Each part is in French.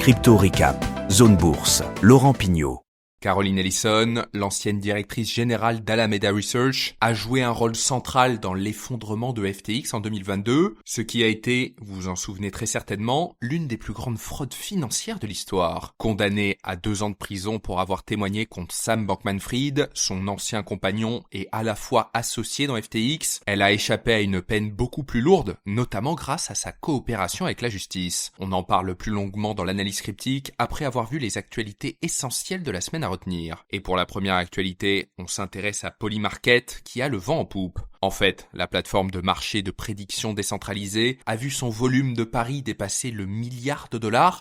Crypto Recap, Zone Bourse, Laurent Pignot. Caroline Ellison, l'ancienne directrice générale d'Alameda Research, a joué un rôle central dans l'effondrement de FTX en 2022, ce qui a été, vous vous en souvenez très certainement, l'une des plus grandes fraudes financières de l'histoire. Condamnée à 2 ans de prison pour avoir témoigné contre Sam Bankman-Fried, son ancien compagnon et à la fois associé dans FTX, elle a échappé à une peine beaucoup plus lourde, notamment grâce à sa coopération avec la justice. On en parle plus longuement dans l'analyse cryptique après avoir vu les actualités essentielles de la semaine à retenir. Et pour la première actualité, on s'intéresse à Polymarket qui a le vent en poupe. En fait, la plateforme de marché de prédiction décentralisée a vu son volume de paris dépasser le $1 milliard,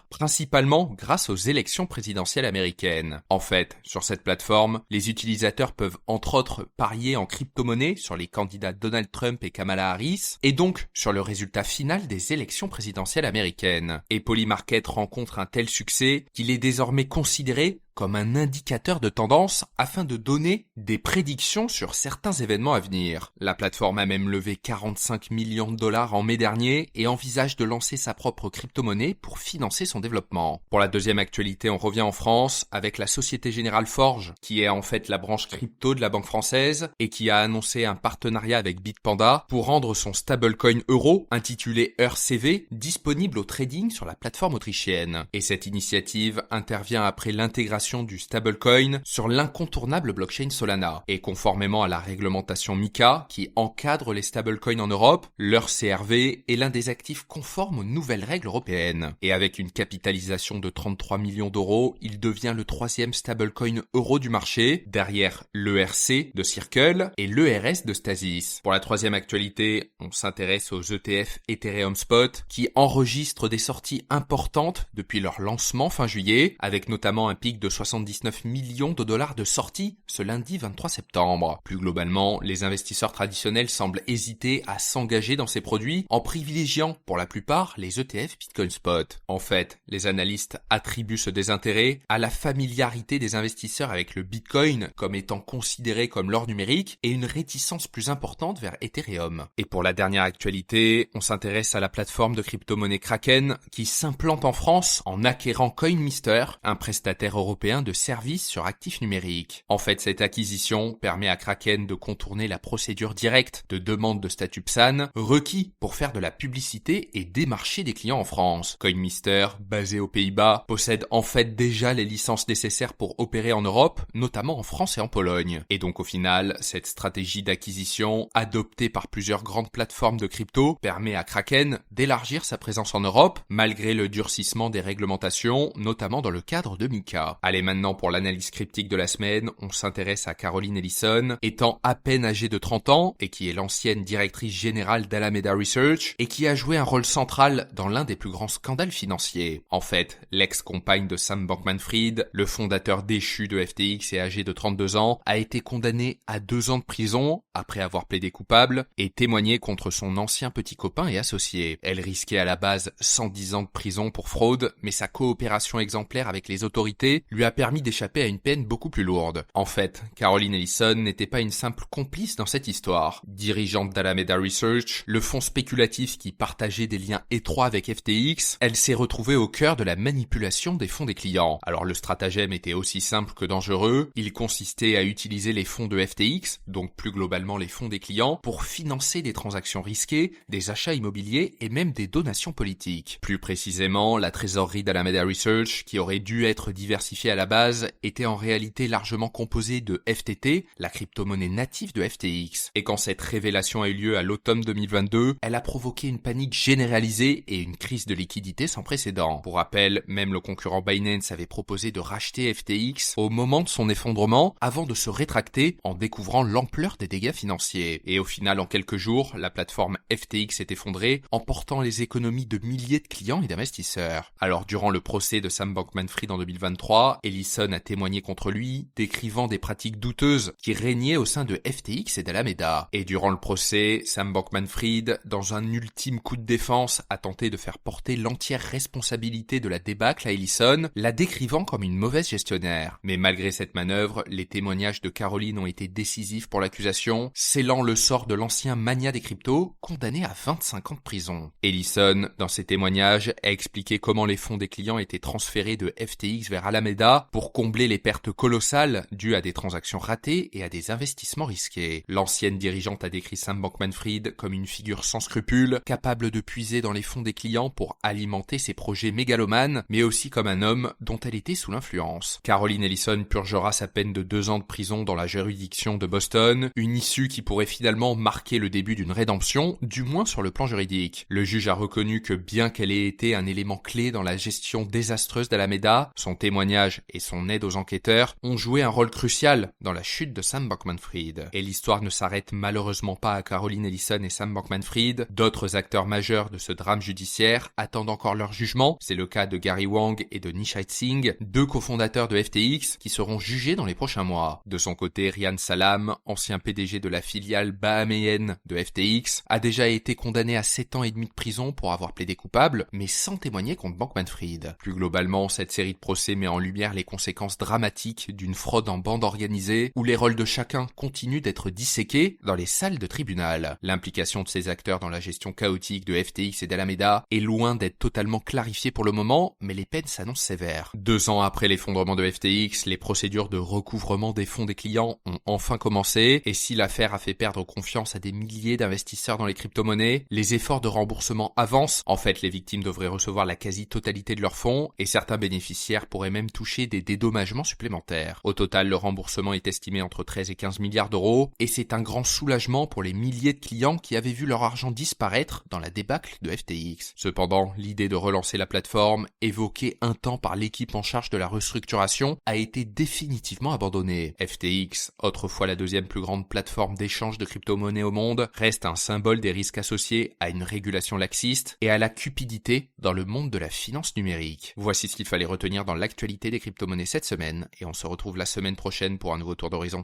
principalement grâce aux élections présidentielles américaines. En fait, sur cette plateforme, les utilisateurs peuvent entre autres parier en crypto-monnaie sur les candidats Donald Trump et Kamala Harris, et donc sur le résultat final des élections présidentielles américaines. Et Polymarket rencontre un tel succès qu'il est désormais considéré comme un indicateur de tendance afin de donner des prédictions sur certains événements à venir. La plateforme a même levé $45 millions en mai dernier et envisage de lancer sa propre crypto-monnaie pour financer son développement. Pour la deuxième actualité, on revient en France avec la Société Générale Forge, qui est en fait la branche crypto de la Banque française et qui a annoncé un partenariat avec Bitpanda pour rendre son stablecoin euro, intitulé ERCV, disponible au trading sur la plateforme autrichienne. Et cette initiative intervient après l'intégration du stablecoin sur l'incontournable blockchain Solana. Et conformément à la réglementation MiCA qui encadre les stablecoins en Europe, l'ERCRV est l'un des actifs conformes aux nouvelles règles européennes. Et avec une capitalisation de 33 millions d'euros, il devient le 3e stablecoin euro du marché, derrière l'ERC de Circle et l'ERS de Stasis. Pour la 3e actualité, on s'intéresse aux ETF Ethereum Spot qui enregistrent des sorties importantes depuis leur lancement fin juillet, avec notamment un pic de $79 millions de sortie ce lundi 23 septembre. Plus globalement, les investisseurs traditionnels semblent hésiter à s'engager dans ces produits en privilégiant pour la plupart les ETF Bitcoin Spot. En fait, les analystes attribuent ce désintérêt à la familiarité des investisseurs avec le Bitcoin comme étant considéré comme l'or numérique et une réticence plus importante vers Ethereum. Et pour la dernière actualité, on s'intéresse à la plateforme de crypto-monnaie Kraken qui s'implante en France en acquérant CoinMister, un prestataire européen de services sur actifs numériques. En fait, cette acquisition permet à Kraken de contourner la procédure directe de demande de statut PSAN requis pour faire de la publicité et démarcher des clients en France. CoinMister, basé aux Pays-Bas, possède en fait déjà les licences nécessaires pour opérer en Europe, notamment en France et en Pologne. Et donc au final, cette stratégie d'acquisition, adoptée par plusieurs grandes plateformes de crypto, permet à Kraken d'élargir sa présence en Europe, malgré le durcissement des réglementations, notamment dans le cadre de MiCA. Allez, maintenant pour l'analyse cryptique de la semaine, on s'intéresse à Caroline Ellison, étant à peine âgée de 30 ans et qui est l'ancienne directrice générale d'Alameda Research et qui a joué un rôle central dans l'un des plus grands scandales financiers. En fait, l'ex-compagne de Sam Bankman-Fried, le fondateur déchu de FTX et âgé de 32 ans, a été condamnée à 2 ans de prison après avoir plaidé coupable et témoigné contre son ancien petit copain et associé. Elle risquait à la base 110 ans de prison pour fraude, mais sa coopération exemplaire avec les autorités lui a permis d'échapper à une peine beaucoup plus lourde. En fait, Caroline Ellison n'était pas une simple complice dans cette histoire. Dirigeante d'Alameda Research, le fonds spéculatif qui partageait des liens étroits avec FTX, elle s'est retrouvée au cœur de la manipulation des fonds des clients. Alors le stratagème était aussi simple que dangereux, il consistait à utiliser les fonds de FTX, donc plus globalement les fonds des clients, pour financer des transactions risquées, des achats immobiliers et même des donations politiques. Plus précisément, la trésorerie d'Alameda Research, qui aurait dû être diversifiée à la base, était en réalité largement composée de FTT, la crypto-monnaie native de FTX. Et quand cette révélation a eu lieu à l'automne 2022, elle a provoqué une panique généralisée et une crise de liquidité sans précédent. Pour rappel, même le concurrent Binance avait proposé de racheter FTX au moment de son effondrement avant de se rétracter en découvrant l'ampleur des dégâts financiers. Et au final, en quelques jours, la plateforme FTX s'est effondrée, emportant les économies de milliers de clients et d'investisseurs. Alors, durant le procès de Sam Bankman-Fried en 2023, mois, Ellison a témoigné contre lui, décrivant des pratiques douteuses qui régnaient au sein de FTX et d'Alameda. Et durant le procès, Sam Bankman-Fried, dans un ultime coup de défense, a tenté de faire porter l'entière responsabilité de la débâcle à Ellison, la décrivant comme une mauvaise gestionnaire. Mais malgré cette manœuvre, les témoignages de Caroline ont été décisifs pour l'accusation, scellant le sort de l'ancien mania des cryptos, condamné à 25 ans de prison. Ellison, dans ses témoignages, a expliqué comment les fonds des clients étaient transférés de FTX vers Alameda pour combler les pertes colossales dues à des transactions ratées et à des investissements risqués. L'ancienne dirigeante a décrit Sam Bankman-Fried comme une figure sans scrupules, capable de puiser dans les fonds des clients pour alimenter ses projets mégalomanes, mais aussi comme un homme dont elle était sous l'influence. Caroline Ellison purgera sa peine de 2 ans de prison dans la juridiction de Boston, une issue qui pourrait finalement marquer le début d'une rédemption, du moins sur le plan juridique. Le juge a reconnu que bien qu'elle ait été un élément clé dans la gestion désastreuse d'Alameda, son témoignage et son aide aux enquêteurs ont joué un rôle crucial dans la chute de Sam Bankman-Fried. Et l'histoire ne s'arrête malheureusement pas à Caroline Ellison et Sam Bankman-Fried. D'autres acteurs majeurs de ce drame judiciaire attendent encore leur jugement. C'est le cas de Gary Wang et de Nishit Singh, 2 cofondateurs de FTX qui seront jugés dans les prochains mois. De son côté, Ryan Salam, ancien PDG de la filiale bahaméenne de FTX, a déjà été condamné à 7 ans et demi de prison pour avoir plaidé coupable, mais sans témoigner contre Bankman-Fried. Plus globalement, cette série de procès met en lumière les conséquences dramatiques d'une fraude en bande organisée où les rôles de chacun continuent d'être disséqués dans les salles de tribunal. L'implication de ces acteurs dans la gestion chaotique de FTX et d'Alameda est loin d'être totalement clarifiée pour le moment, mais les peines s'annoncent sévères. 2 ans après l'effondrement de FTX, les procédures de recouvrement des fonds des clients ont enfin commencé, et si l'affaire a fait perdre confiance à des milliers d'investisseurs dans les crypto-monnaies, les efforts de remboursement avancent. En fait, les victimes devraient recevoir la quasi-totalité de leurs fonds, et certains bénéficiaires pourraient même toucher des dédommagements supplémentaires. Au total, le remboursement est estimé entre 13 et 15 milliards d'euros, et c'est un grand soulagement pour les milliers de clients qui avaient vu leur argent disparaître dans la débâcle de FTX. Cependant, l'idée de relancer la plateforme, évoquée un temps par l'équipe en charge de la restructuration, a été définitivement abandonnée. FTX, autrefois la 2e plus grande plateforme d'échange de crypto-monnaies au monde, reste un symbole des risques associés à une régulation laxiste et à la cupidité dans le monde de la finance numérique. Voici ce qu'il fallait retenir dans l'actualité des crypto-monnaies cette semaine, et on se retrouve la semaine prochaine pour un nouveau tour d'horizon.